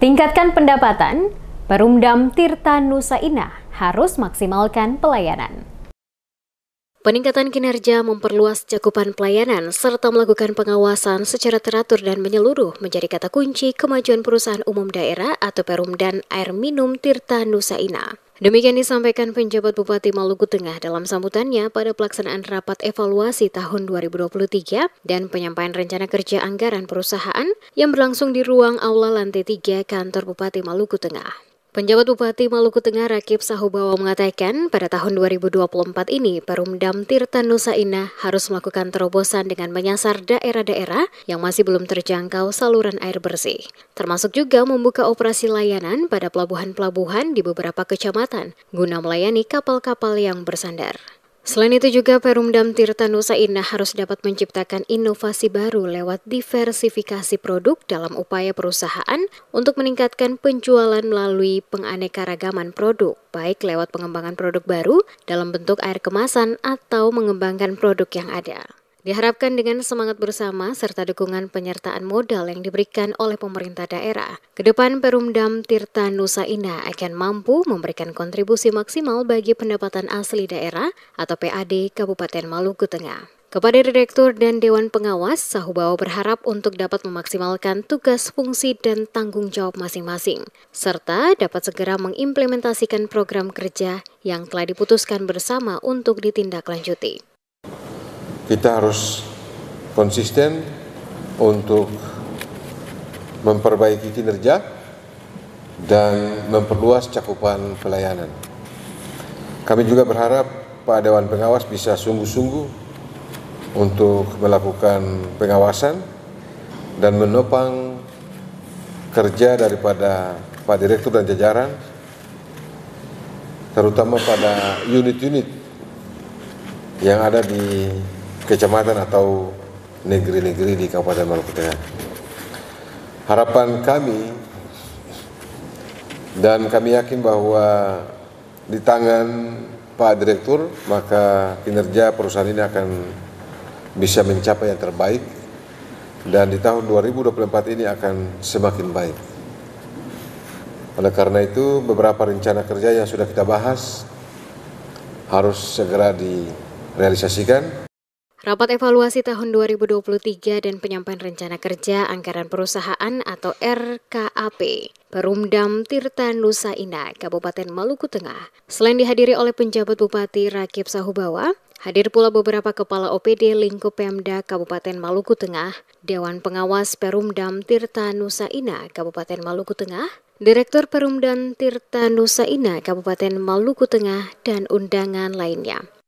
Tingkatkan pendapatan, Perumdam Tirta Nusa Inah harus maksimalkan pelayanan. Peningkatan kinerja, memperluas cakupan pelayanan, serta melakukan pengawasan secara teratur dan menyeluruh menjadi kata kunci kemajuan perusahaan umum daerah atau Perumdam Air Minum Tirta Nusa Inah. Demikian disampaikan penjabat Bupati Maluku Tengah dalam sambutannya pada pelaksanaan rapat evaluasi tahun 2023 dan penyampaian rencana kerja anggaran perusahaan yang berlangsung di ruang aula lantai 3 kantor Bupati Maluku Tengah. Penjabat Bupati Maluku Tengah Rakip Sahubawa mengatakan pada tahun 2024 ini Perumdam Tirta Nusa Inah harus melakukan terobosan dengan menyasar daerah-daerah yang masih belum terjangkau saluran air bersih, termasuk juga membuka operasi layanan pada pelabuhan-pelabuhan di beberapa kecamatan guna melayani kapal-kapal yang bersandar. Selain itu juga Perumdam Tirta Nusa Inah harus dapat menciptakan inovasi baru lewat diversifikasi produk dalam upaya perusahaan untuk meningkatkan penjualan melalui penganekaragaman produk, baik lewat pengembangan produk baru dalam bentuk air kemasan atau mengembangkan produk yang ada. Diharapkan dengan semangat bersama serta dukungan penyertaan modal yang diberikan oleh pemerintah daerah, ke depan Perumdam Tirta Nusa Inah akan mampu memberikan kontribusi maksimal bagi pendapatan asli daerah atau PAD Kabupaten Maluku Tengah. Kepada Direktur dan Dewan Pengawas, Sahubawa berharap untuk dapat memaksimalkan tugas, fungsi, dan tanggung jawab masing-masing, serta dapat segera mengimplementasikan program kerja yang telah diputuskan bersama untuk ditindaklanjuti. Kita harus konsisten untuk memperbaiki kinerja dan memperluas cakupan pelayanan. Kami juga berharap Pak Dewan Pengawas bisa sungguh-sungguh untuk melakukan pengawasan dan menopang kerja daripada Pak Direktur dan jajaran, terutama pada unit-unit yang ada di kecamatan atau negeri-negeri di Kabupaten Maluku Tengah. Harapan kami dan kami yakin bahwa di tangan Pak Direktur maka kinerja perusahaan ini akan bisa mencapai yang terbaik dan di tahun 2024 ini akan semakin baik. Oleh karena itu beberapa rencana kerja yang sudah kita bahas harus segera direalisasikan. Rapat evaluasi tahun 2023 dan penyampaian rencana kerja anggaran perusahaan atau RKAP Perumdam Tirta Nusa Inah Kabupaten Maluku Tengah. Selain dihadiri oleh penjabat Bupati Rakip Sahubawa, hadir pula beberapa kepala OPD lingkup Pemda Kabupaten Maluku Tengah, Dewan Pengawas Perumdam Tirta Nusa Inah Kabupaten Maluku Tengah, Direktur Perumdam Tirta Nusa Inah Kabupaten Maluku Tengah, dan undangan lainnya.